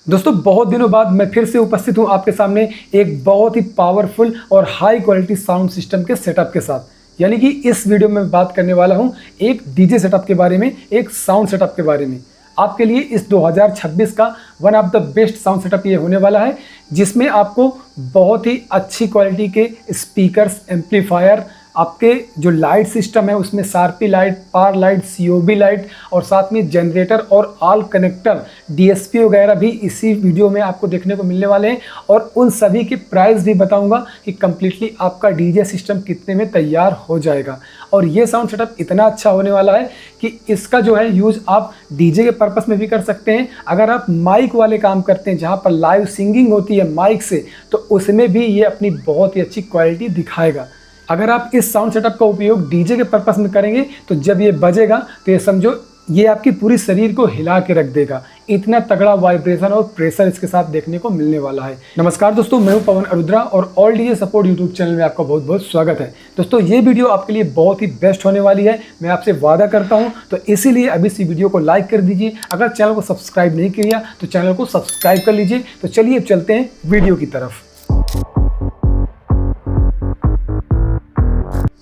दोस्तों बहुत दिनों बाद मैं फिर से उपस्थित हूं आपके सामने एक बहुत ही पावरफुल और हाई क्वालिटी साउंड सिस्टम के सेटअप के साथ। यानी कि इस वीडियो में बात करने वाला हूं एक डीजे सेटअप के बारे में, एक साउंड सेटअप के बारे में। आपके लिए इस 2026 का one of the best sound setup ये होने वाला है, जिसमें आपको बहुत ही अच्छी क्वालिटी के स्पीकर्स, एम्पलीफायर, आपके जो लाइट सिस्टम है उसमें sharpy light, power light, COB light और साथ में जनरेटर और ऑल कनेक्टर, डीएसपी वगैरह भी इसी वीडियो में आपको देखने को मिलने वाले हैं। और उन सभी के प्राइस भी बताऊंगा कि कम्प्लीटली आपका डीजे सिस्टम कितने में तैयार हो जाएगा। और ये साउंड सेटअप इतना अच्छा होने वाला है कि इसका जो है यूज़ आप डीजे के पर्पस में भी कर सकते हैं। अगर आप माइक वाले काम करते हैं जहाँ पर लाइव सिंगिंग होती है माइक से, तो उसमें भी ये अपनी बहुत ही अच्छी क्वालिटी दिखाएगा। अगर आप इस साउंड सेटअप का उपयोग डीजे के पर्पस में करेंगे तो जब ये बजेगा तो ये समझो ये आपकी पूरी शरीर को हिला के रख देगा। इतना तगड़ा वाइब्रेशन और प्रेशर इसके साथ देखने को मिलने वाला है। नमस्कार दोस्तों, मैं हूं पवन अरुद्रा और all DJ support YouTube channel में आपका बहुत बहुत स्वागत है। दोस्तों ये वीडियो आपके लिए बहुत ही बेस्ट होने वाली है, मैं आपसे वादा करता हूं। तो इसीलिए अभी इस वीडियो को लाइक कर दीजिए। अगर चैनल को सब्सक्राइब नहीं किया तो चैनल को सब्सक्राइब कर लीजिए। तो चलिए अब चलते हैं वीडियो की तरफ।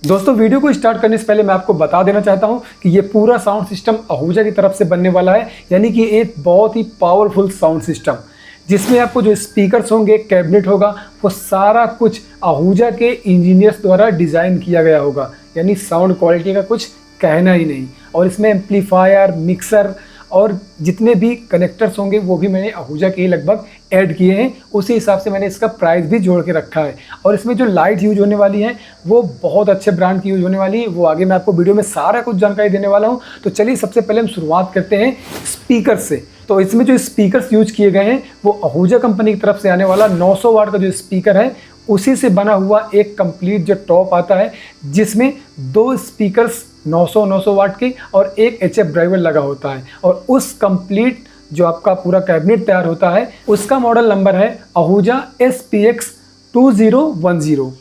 दोस्तों वीडियो को स्टार्ट करने से पहले मैं आपको बता देना चाहता हूं कि ये पूरा साउंड सिस्टम आहूजा की तरफ से बनने वाला है। यानी कि एक बहुत ही पावरफुल साउंड सिस्टम, जिसमें आपको जो स्पीकर्स होंगे, कैबिनेट होगा, वो सारा कुछ आहूजा के इंजीनियर्स द्वारा डिज़ाइन किया गया होगा। यानी साउंड क्वालिटी का कुछ कहना ही नहीं। और इसमें एम्पलीफायर, मिक्सर और जितने भी कनेक्टर्स होंगे वो भी मैंने आहूजा के ही लगभग ऐड किए हैं। उसी हिसाब से मैंने इसका प्राइस भी जोड़ के रखा है। और इसमें जो लाइट यूज होने वाली है वो बहुत अच्छे ब्रांड की यूज होने वाली है। वो आगे मैं आपको वीडियो में सारा कुछ जानकारी देने वाला हूँ। तो चलिए सबसे पहले हम शुरुआत करते हैं स्पीकर से। तो इसमें जो स्पीकर्स यूज किए गए हैं वो आहूजा कंपनी की तरफ से आने वाला 900 वाट का जो स्पीकर है उसी से बना हुआ एक कंप्लीट जो टॉप आता है, जिसमें 2 स्पीकर्स 900 वाट के और एक HF ड्राइवर लगा होता है। और उस कंप्लीट जो आपका पूरा कैबिनेट तैयार होता है उसका मॉडल नंबर है आहूजा SPX 2010।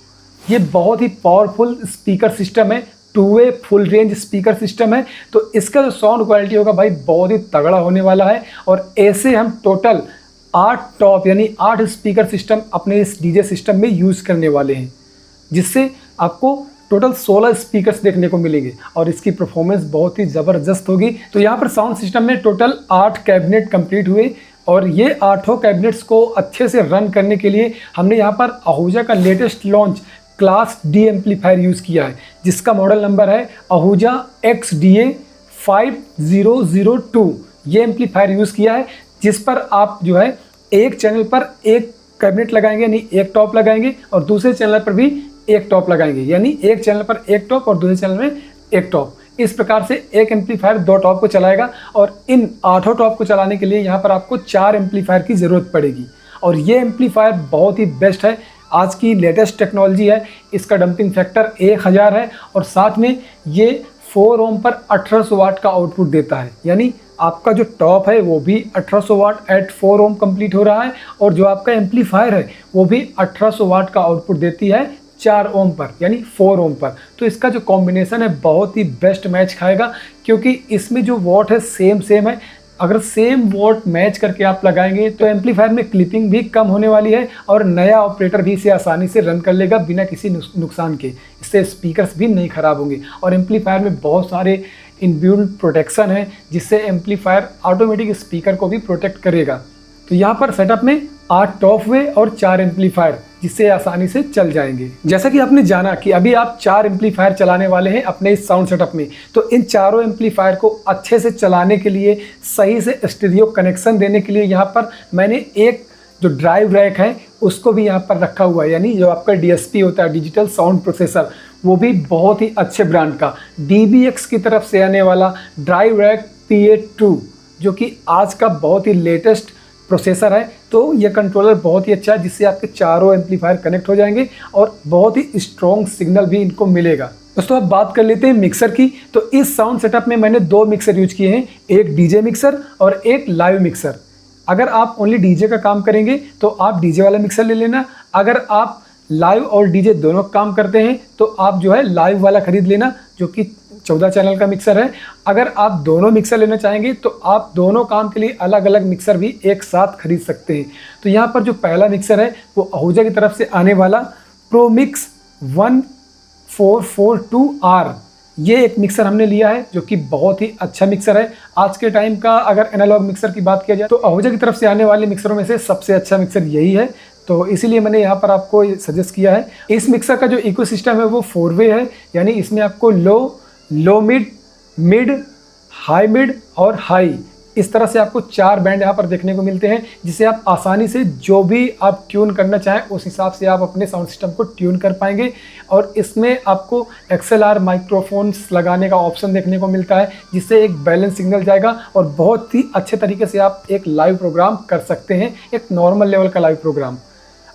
ये बहुत ही पावरफुल स्पीकर सिस्टम है, two way full range speaker system है। तो इसका जो साउंड क्वालिटी होगा भाई बहुत ही तगड़ा होने वाला है। और ऐसे हम टोटल 8 टॉप यानी 8 स्पीकर सिस्टम अपने इस डीजे सिस्टम में यूज़ करने वाले हैं, जिससे आपको टोटल 16 स्पीकर्स देखने को मिलेंगे और इसकी परफॉर्मेंस बहुत ही ज़बरदस्त होगी। तो यहाँ पर साउंड सिस्टम में टोटल 8 कैबिनेट कंप्लीट हुए। और ये 8 कैबिनेट्स को अच्छे से रन करने के लिए हमने यहाँ पर आहूजा का latest launch class D amplifier use किया है, जिसका मॉडल नंबर है आहूजा XDA 5002। ये एम्पलीफायर यूज़ किया है, जिस पर आप जो है एक चैनल पर एक कैबिनेट लगाएंगे यानी एक टॉप लगाएंगे और दूसरे चैनल पर भी एक टॉप लगाएंगे। यानी एक चैनल पर एक टॉप और दूसरे चैनल में एक टॉप। इस प्रकार से एक एम्पलीफायर 2 टॉप को चलाएगा। और इन 8 टॉप को चलाने के लिए यहाँ पर आपको 4 एम्पलीफायर की ज़रूरत पड़ेगी। और ये एम्पलीफायर बहुत ही बेस्ट है, आज की लेटेस्ट टेक्नोलॉजी है। इसका डंपिंग फैक्टर 1000 है और साथ में ये 4 ओम पर 1800 वाट का आउटपुट देता है। यानी आपका जो टॉप है वो भी 1800 वाट एट 4 ओम कंप्लीट हो रहा है और जो आपका एम्पलीफायर है वो भी 1800 वाट का आउटपुट देती है 4 ओम पर यानी 4 ओम पर। तो इसका जो कॉम्बिनेशन है बहुत ही बेस्ट मैच खाएगा, क्योंकि इसमें जो वॉट है सेम है। अगर सेम वॉट मैच करके आप लगाएंगे तो एम्पलीफायर में क्लिपिंग भी कम होने वाली है और नया ऑपरेटर भी इसे आसानी से रन कर लेगा बिना किसी नुकसान के। इससे स्पीकर्स भी नहीं खराब होंगे। और एम्पलीफायर में बहुत सारे इनबिल्ट प्रोटेक्शन है, जिससे एम्पलीफायर ऑटोमेटिक स्पीकर को भी प्रोटेक्ट करेगा। तो यहाँ पर सेटअप में 8 टॉप वे और 4 एम्पलीफायर, जिससे आसानी से चल जाएंगे। जैसा कि आपने जाना कि अभी आप 4 एम्पलीफायर चलाने वाले हैं अपने इस साउंड सेटअप में, तो इन चारों एम्पलीफायर को अच्छे से चलाने के लिए, सही से स्टीरियो कनेक्शन देने के लिए यहाँ पर मैंने एक जो ड्राइव रैक है उसको भी यहाँ पर रखा हुआ है। यानी जो आपका DSP होता है, डिजिटल साउंड प्रोसेसर, वो भी बहुत ही अच्छे ब्रांड का DBX की तरफ से आने वाला ड्राइव रैक PA2, जो कि आज का बहुत ही लेटेस्ट प्रोसेसर है। तो ये कंट्रोलर बहुत ही अच्छा है, जिससे आपके चारों एम्पलीफायर कनेक्ट हो जाएंगे और बहुत ही स्ट्रॉन्ग सिग्नल भी इनको मिलेगा। दोस्तों अब बात कर लेते हैं मिक्सर की। तो इस साउंड सेटअप में मैंने 2 मिक्सर यूज किए हैं, एक डीजे मिक्सर और एक लाइव मिक्सर। अगर आप ओनली डीजे का काम करेंगे तो आप डीजे वाला मिक्सर ले लेना। अगर आप लाइव और डीजे दोनों काम करते हैं तो आप जो है लाइव वाला खरीद लेना, जो कि 14 चैनल का मिक्सर है। अगर आप दोनों मिक्सर लेना चाहेंगे तो आप दोनों काम के लिए अलग अलग मिक्सर भी एक साथ खरीद सकते हैं। तो यहाँ पर जो पहला मिक्सर है वो आहूजा की तरफ से आने वाला प्रोमिक्स 1442R, ये एक मिक्सर हमने लिया है जो कि बहुत ही अच्छा मिक्सर है। आज के टाइम का अगर एनालॉग मिक्सर की बात किया जाए तो आहूजा की तरफ से आने वाले मिक्सरों में से सबसे अच्छा मिक्सर यही है, तो इसीलिए मैंने यहाँ पर आपको सजेस्ट किया है। इस मिक्सर का जो इकोसिस्टम है वो 4 वे है, यानी इसमें आपको लो मिड, मिड, हाई मिड और हाई, इस तरह से आपको 4 बैंड यहाँ पर देखने को मिलते हैं, जिसे आप आसानी से जो भी आप ट्यून करना चाहें उस हिसाब से आप अपने साउंड सिस्टम को ट्यून कर पाएंगे। और इसमें आपको XLR माइक्रोफोन्स लगाने का ऑप्शन देखने को मिलता है, जिससे एक बैलेंस सिग्नल जाएगा और बहुत ही अच्छे तरीके से आप एक लाइव प्रोग्राम कर सकते हैं, एक नॉर्मल लेवल का लाइव प्रोग्राम।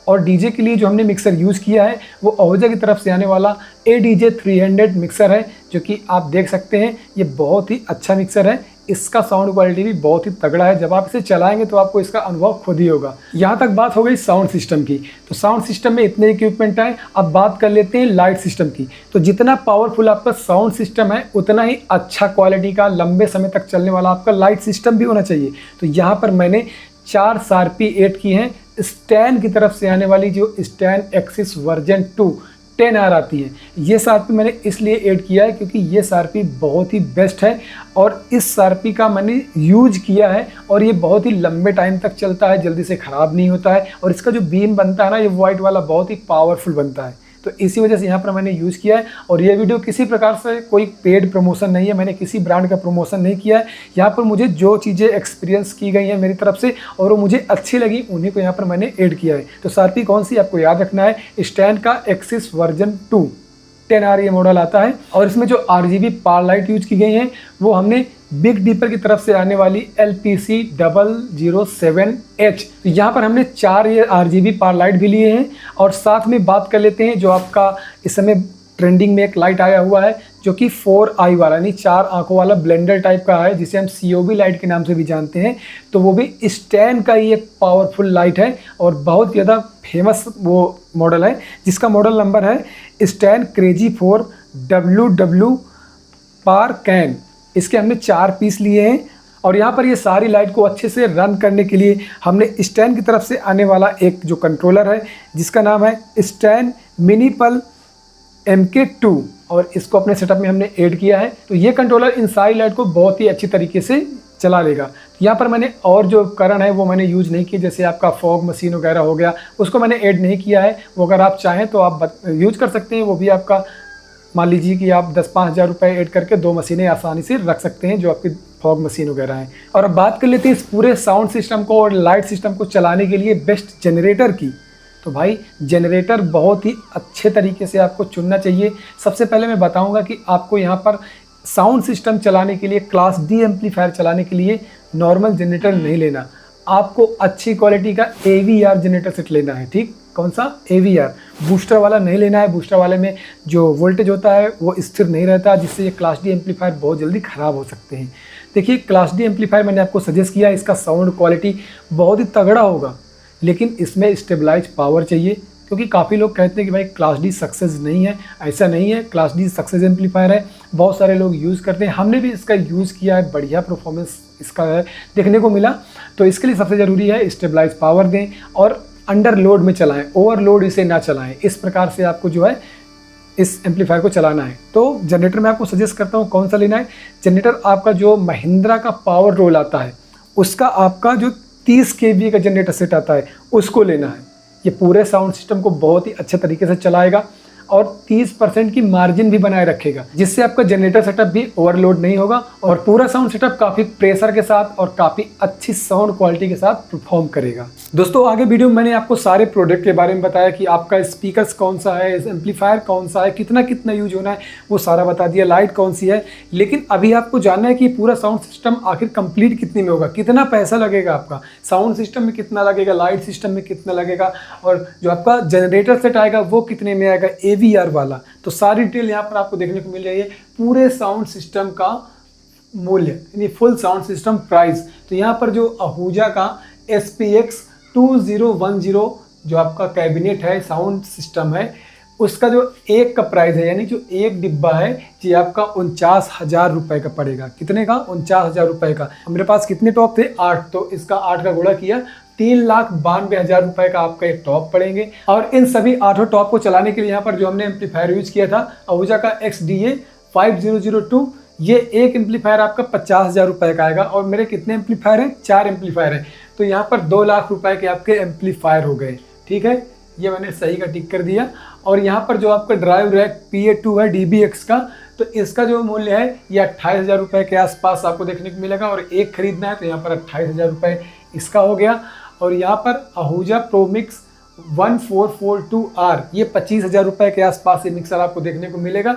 और डीजे के लिए जो हमने मिक्सर यूज़ किया है वो आहूजा की तरफ से आने वाला ADJ 300 मिक्सर है, जो कि आप देख सकते हैं ये बहुत ही अच्छा मिक्सर है। इसका साउंड क्वालिटी भी बहुत ही तगड़ा है, जब आप इसे चलाएंगे तो आपको इसका अनुभव खुद ही होगा। यहाँ तक बात हो गई साउंड सिस्टम की, तो साउंड सिस्टम में इतने इक्विपमेंट हैं। अब बात कर लेते हैं लाइट सिस्टम की। तो जितना पावरफुल आपका साउंड सिस्टम है उतना ही अच्छा क्वालिटी का लंबे समय तक चलने वाला आपका लाइट सिस्टम भी होना चाहिए। तो यहाँ पर मैंने 4 शार्पी 8 की हैं। स्टैन की तरफ से आने वाली जो स्टैन एक्सिस वर्जन 2 10R आती है, ये शार्पी मैंने इसलिए ऐड किया है क्योंकि ये शार्पी बहुत ही बेस्ट है और इस शार्पी का मैंने यूज किया है और ये बहुत ही लंबे टाइम तक चलता है, जल्दी से ख़राब नहीं होता है। और इसका जो बीम बनता है ना, ये वाइट वाला बहुत ही पावरफुल बनता है, तो इसी वजह से यहाँ पर मैंने यूज़ किया है। और ये वीडियो किसी प्रकार से कोई पेड प्रमोशन नहीं है, मैंने किसी ब्रांड का प्रमोशन नहीं किया है। यहाँ पर मुझे जो चीज़ें एक्सपीरियंस की गई हैं मेरी तरफ से और वो मुझे अच्छी लगी, उन्हीं को यहाँ पर मैंने ऐड किया है। तो शार्पी कौन सी आपको याद रखना है, स्टैंड का एक्सिस वर्जन 2 10R ये मॉडल आता है। और इसमें जो RGB पावर लाइट यूज की गई हैं वो हमने बिग डीपर की तरफ से आने वाली LPC 007H, तो यहाँ पर हमने 4 ये RGB पावर लाइट भी लिए हैं। और साथ में बात कर लेते हैं जो आपका इस समय ट्रेंडिंग में एक लाइट आया हुआ है जो कि 4i वाला, यानी 4 आंखों वाला ब्लेंडर टाइप का है, जिसे हम COB लाइट के नाम से भी जानते हैं। तो वो भी स्टैंड का ही एक पावरफुल लाइट है और बहुत ज़्यादा फेमस वो मॉडल है, जिसका मॉडल नंबर है स्टैंड क्रेजी 4 WW पार कैन। इसके हमने 4 पीस लिए हैं। और यहाँ पर ये सारी लाइट को अच्छे से रन करने के लिए हमने स्टैंड की तरफ से आने वाला एक जो कंट्रोलर है जिसका नाम है स्टैंड मिनीपल MK2, और इसको अपने सेटअप में हमने ऐड किया है। तो ये कंट्रोलर इन सारी लाइट को बहुत ही अच्छी तरीके से चला लेगा। तो यहाँ पर मैंने और जो उपकरण है वो मैंने यूज़ नहीं किया, जैसे आपका फॉग मशीन वगैरह हो गया, उसको मैंने ऐड नहीं किया है। वो अगर आप चाहें तो आप यूज कर सकते हैं, वो भी आपका मान लीजिए कि आप 10-5 हज़ार रुपये ऐड करके 2 मशीनें आसानी से रख सकते हैं जो आपकी फॉग मशीन वगैरह हैं। और अब बात कर लेते हैं इस पूरे साउंड सिस्टम को और लाइट सिस्टम को चलाने के लिए बेस्ट जनरेटर की। तो भाई जनरेटर बहुत ही अच्छे तरीके से आपको चुनना चाहिए। सबसे पहले मैं बताऊंगा कि आपको यहाँ पर साउंड सिस्टम चलाने के लिए, क्लास D एम्पलीफायर चलाने के लिए नॉर्मल जनरेटर नहीं लेना, आपको अच्छी क्वालिटी का AVR जनरेटर सेट लेना है। ठीक, कौन सा? AVR, बूस्टर वाला नहीं लेना है। बूस्टर वाले में जो वोल्टेज होता है वो स्थिर नहीं रहता, जिससे ये क्लास D एम्पलीफायर बहुत जल्दी ख़राब हो सकते हैं। देखिए, क्लास D एम्पलीफायर मैंने आपको सजेस्ट किया, इसका साउंड क्वालिटी बहुत ही तगड़ा होगा, लेकिन इसमें स्टेबलाइज पावर चाहिए, क्योंकि काफ़ी लोग कहते हैं कि भाई क्लास D सक्सेस नहीं है। ऐसा नहीं है, क्लास D सक्सेस एम्पलीफायर है, बहुत सारे लोग यूज़ करते हैं, हमने भी इसका यूज़ किया है, बढ़िया परफॉर्मेंस इसका है देखने को मिला। तो इसके लिए सबसे ज़रूरी है स्टेबलाइज पावर दें और अंडर लोड में चलाएं, ओवरलोड इसे ना चलाएं। इस प्रकार से आपको जो है इस एम्पलीफायर को चलाना है। तो जनरेटर मैं आपको सजेस्ट करता हूँ कौन सा लेना है। जनरेटर आपका जो महिंद्रा का पावर रोल आता है उसका आपका जो 30 kVA का जनरेटर सेट आता है उसको लेना है। ये पूरे साउंड सिस्टम को बहुत ही अच्छे तरीके से चलाएगा और 30% की मार्जिन भी बनाए रखेगा, जिससे आपका जनरेटर सेटअप भी ओवरलोड नहीं होगा और पूरा साउंड सेटअप काफ़ी प्रेशर के साथ और काफ़ी अच्छी साउंड क्वालिटी के साथ परफॉर्म करेगा। दोस्तों, आगे वीडियो में मैंने आपको सारे प्रोडक्ट के बारे में बताया कि आपका स्पीकर्स कौन सा है, एम्पलीफायर कौन सा है, कितना कितना यूज होना है, वो सारा बता दिया, लाइट कौन सी है। लेकिन अभी आपको जानना है कि पूरा साउंड सिस्टम आखिर कंप्लीट कितने में होगा, कितना पैसा लगेगा, आपका साउंड सिस्टम में कितना लगेगा, लाइट सिस्टम में कितना लगेगा, और जो आपका जनरेटर सेट आएगा वो कितने में आएगा, AVR वाला। तो सारी डिटेल यहाँ पर आपको देखने को मिल रही है, पूरे साउंड सिस्टम का मूल्य यानी फुल साउंड सिस्टम प्राइस। तो यहाँ पर जो आहूजा का SPX 2010 जो आपका कैबिनेट है, साउंड सिस्टम है, उसका जो एक का प्राइस है, यानी जो एक डिब्बा है, ये आपका 49,000 रुपये का पड़ेगा। कितने का? 49,000 रुपये का। मेरे पास कितने टॉप थे? 8, तो इसका 8 का गुणा किया, 3,92,000 रुपये का आपका एक टॉप पड़ेंगे। और इन सभी 8 टॉप को चलाने के लिए यहाँ पर जो हमने एम्पलीफायर यूज किया था आहूजा का XDA 5002, ये एक एम्पलीफायर आपका 50,000 रुपये का आएगा। और मेरे कितने एम्पलीफायर हैं? 4 एम्पलीफायर हैं, तो यहाँ पर 2 लाख रुपए के आपके एम्पलीफायर हो गए। ठीक है, ये मैंने सही का टिक कर दिया। और यहाँ पर जो आपका ड्राइव रैक PA2 है DBX का, तो इसका जो मूल्य है ये 28,000 रुपये के आसपास आपको देखने को मिलेगा। और एक खरीदना है तो यहाँ पर 28,000 रुपये इसका हो गया। और यहाँ पर आहूजा प्रोमिक्स 1442R, ये 25,000 रुपये के आसपास ये मिक्सर आपको देखने को मिलेगा।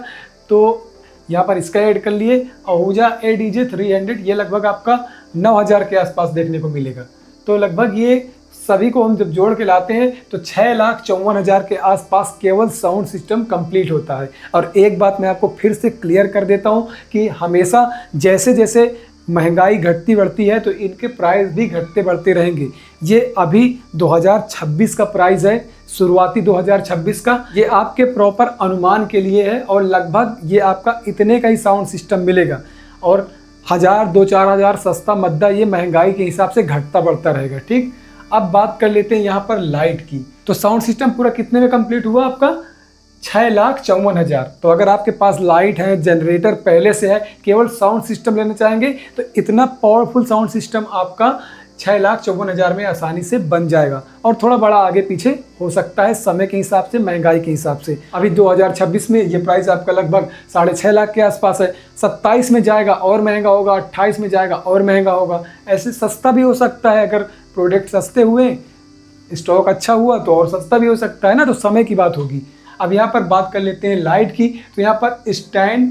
तो यहाँ पर इसका ऐड कर लिए। आहूजा ADJ 300, ये लगभग आपका 9,000 के आसपास देखने को मिलेगा। तो लगभग ये सभी को हम जब जोड़ के लाते हैं तो 6,54,000 के आसपास केवल साउंड सिस्टम कंप्लीट होता है। और एक बात मैं आपको फिर से क्लियर कर देता हूँ कि हमेशा जैसे जैसे महंगाई घटती बढ़ती है तो इनके प्राइस भी घटते बढ़ते रहेंगे। ये अभी 2026 का प्राइस है, शुरुआती 2026 का। ये आपके प्रॉपर अनुमान के लिए है और लगभग ये आपका इतने का ही साउंड सिस्टम मिलेगा। और 1,000, 2, 4,000 सस्ता मद्दा ये महंगाई के हिसाब से घटता बढ़ता रहेगा। ठीक, अब बात कर लेते हैं यहाँ पर लाइट की। तो साउंड सिस्टम पूरा कितने में कंप्लीट हुआ आपका? 6,54,000। तो अगर आपके पास लाइट है, जनरेटर पहले से है, केवल साउंड सिस्टम लेना चाहेंगे तो इतना पावरफुल साउंड सिस्टम आपका 6,54,000 में आसानी से बन जाएगा। और थोड़ा बड़ा आगे पीछे हो सकता है समय के हिसाब से, महंगाई के हिसाब से। अभी 2026 में ये प्राइस आपका लगभग 6.5 लाख के आसपास है। 27 में जाएगा और महंगा होगा, 28 में जाएगा और महंगा होगा। ऐसे सस्ता भी हो सकता है, अगर प्रोडक्ट सस्ते हुए, स्टॉक अच्छा हुआ तो और सस्ता भी हो सकता है ना, तो समय की बात होगी। अब यहाँ पर बात कर लेते हैं लाइट की। तो यहाँ पर स्टैंड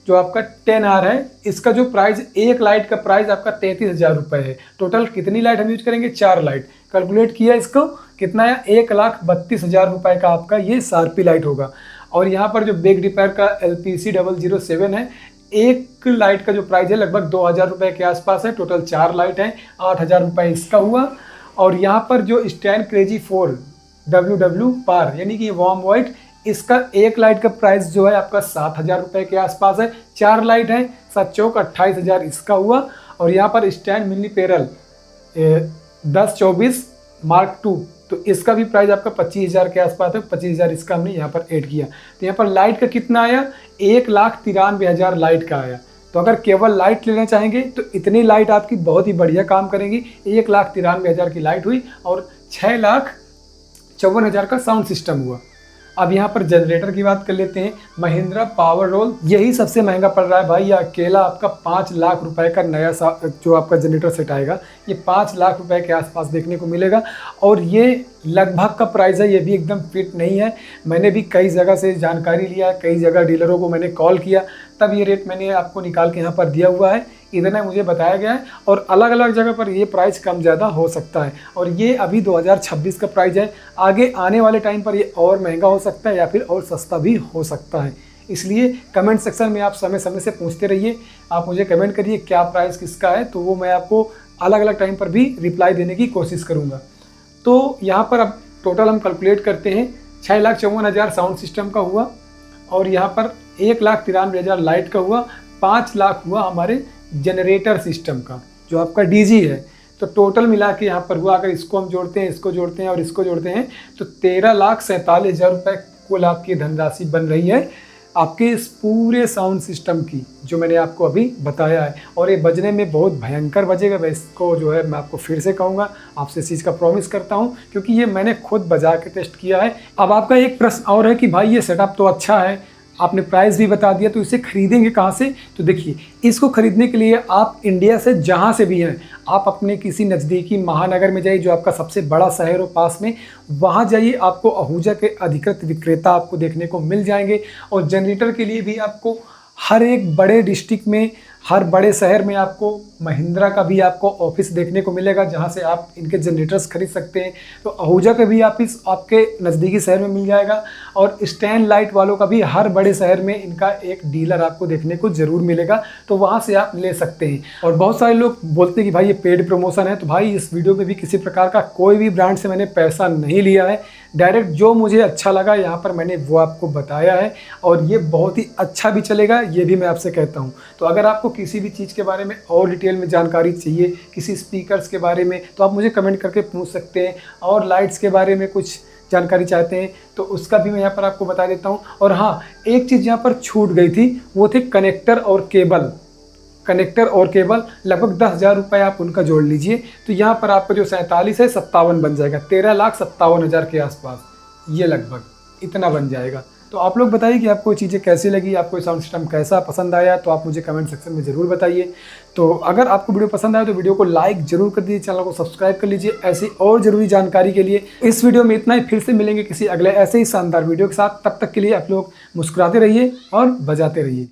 जो आपका 10R है, इसका जो प्राइस, एक लाइट का प्राइस आपका 33,000 रुपये है। टोटल कितनी लाइट हम यूज करेंगे? 4 लाइट। कैलकुलेट किया इसको, कितना है? 1,32,000 रुपये का आपका ये शार्पी लाइट होगा। और यहाँ पर जो बेग रिपेयर का LPC 007 है, एक लाइट का जो प्राइस है लगभग 2,000 रुपये के आसपास है। टोटल 4 लाइट है, 8,000 रुपये इसका हुआ। और यहाँ पर जो स्टैंड क्रेजी 4 WW पार, यानी कि वार्म वाइट, इसका एक लाइट का प्राइस जो है आपका 7,000 रुपये के आसपास है। 4 लाइट है, 7 चौक 28,000 इसका हुआ। और यहाँ पर स्टैंड मिनी पेरल 1024 Mark II, तो इसका भी प्राइस आपका 25,000 के आसपास है। 25,000 इसका हमने यहाँ पर ऐड किया। तो यहाँ पर लाइट का कितना आया? 1,93,000 लाइट का आया। तो अगर केवल लाइट लेना चाहेंगे तो इतनी लाइट आपकी बहुत ही बढ़िया काम करेंगी। 1,93,000 की लाइट हुई और 6,54,000 का साउंड सिस्टम हुआ। अब यहाँ पर जनरेटर की बात कर लेते हैं। महिंद्रा पावर रोल, यही सबसे महंगा पड़ रहा है भाई। ये अकेला आपका 5 लाख रुपए का नया जो आपका जनरेटर सेट आएगा, ये 5 लाख रुपए के आसपास देखने को मिलेगा। और ये लगभग का प्राइस है, ये भी एकदम फिट नहीं है। मैंने भी कई जगह से जानकारी लिया, कई जगह डीलरों को मैंने कॉल किया, तब ये रेट मैंने आपको निकाल के यहाँ पर दिया हुआ है। इतना मुझे बताया गया है। और अलग अलग जगह पर ये प्राइस कम ज़्यादा हो सकता है। और ये अभी 2026 का प्राइस है। आगे आने वाले टाइम पर ये और महंगा हो सकता है या फिर और सस्ता भी हो सकता है। इसलिए कमेंट सेक्शन में आप समय समय से पूछते रहिए। आप मुझे कमेंट करिए क्या प्राइस किसका है, तो वो मैं आपको अलग अलग टाइम पर भी रिप्लाई देने की कोशिश करूँगा। तो यहाँ पर अब टोटल हम कैलकुलेट करते हैं। 6,54,000 साउंड सिस्टम का हुआ और यहाँ पर 1,93,000 लाइट का हुआ। 5 लाख हुआ हमारे जनरेटर सिस्टम का जो आपका DG है। तो टोटल मिला के यहाँ पर हुआ, अगर इसको हम जोड़ते हैं, इसको जोड़ते हैं और इसको जोड़ते हैं तो 13,47,000 रुपये कुल आपकी धनराशि बन रही है आपके इस पूरे साउंड सिस्टम की, जो मैंने आपको अभी बताया है। और ये बजने में बहुत भयंकर बजेगा। मैं इसको जो है मैं आपको फिर से कहूँगा, आपसे इस चीज़ का प्रॉमिस करता हूँ, क्योंकि ये मैंने खुद बजा के टेस्ट किया है। अब आपका एक प्रश्न और है कि भाई ये सेटअप तो अच्छा है, आपने प्राइस भी बता दिया, तो इसे खरीदेंगे कहाँ से? तो देखिए, इसको खरीदने के लिए आप इंडिया से जहाँ से भी हैं, आप अपने किसी नज़दीकी महानगर में जाइए, जो आपका सबसे बड़ा शहर हो पास में, वहाँ जाइए। आपको आहूजा के अधिकृत विक्रेता आपको देखने को मिल जाएंगे। और जनरेटर के लिए भी आपको हर एक बड़े डिस्ट्रिक्ट में, हर बड़े शहर में आपको महिंद्रा का भी आपको ऑफिस देखने को मिलेगा, जहां से आप इनके जनरेटर्स खरीद सकते हैं। तो आहूजा का भी ऑफिस आपके नज़दीकी शहर में मिल जाएगा। और स्टैंड लाइट वालों का भी हर बड़े शहर में इनका एक डीलर आपको देखने को ज़रूर मिलेगा, तो वहां से आप ले सकते हैं। और बहुत सारे लोग बोलते हैं कि भाई ये पेड प्रमोशन है, तो भाई इस वीडियो में भी किसी प्रकार का कोई भी ब्रांड से मैंने पैसा नहीं लिया है। डायरेक्ट जो मुझे अच्छा लगा यहाँ पर मैंने वो आपको बताया है, और ये बहुत ही अच्छा भी चलेगा, ये भी मैं आपसे कहता हूँ। तो अगर आपको किसी भी चीज़ के बारे में और डिटेल में जानकारी चाहिए, किसी स्पीकर्स के बारे में, तो आप मुझे कमेंट करके पूछ सकते हैं। और लाइट्स के बारे में कुछ जानकारी चाहते हैं तो उसका भी मैं यहाँ पर आपको बता देता हूँ। और हाँ, एक चीज़ यहाँ पर छूट गई थी, वो थे कनेक्टर और केबल। कनेक्टर और केबल लगभग 10,000 रुपये आप उनका जोड़ लीजिए, तो यहाँ पर आपका जो 47 है 57 बन जाएगा, 13,57,000 के आसपास, ये लगभग इतना बन जाएगा। तो आप लोग बताइए कि आपको चीज़ें कैसी लगी, आपको साउंड सिस्टम कैसा पसंद आया, तो आप मुझे कमेंट सेक्शन में ज़रूर बताइए। तो अगर आपको वीडियो पसंद आया तो वीडियो को लाइक जरूर कर दीजिए, चैनल को सब्सक्राइब कर लीजिए ऐसी और ज़रूरी जानकारी के लिए। इस वीडियो में इतना ही, फिर से मिलेंगे किसी अगले ऐसे ही शानदार वीडियो के साथ। तब तक के लिए आप लोग मुस्कुराते रहिए और बजाते रहिए।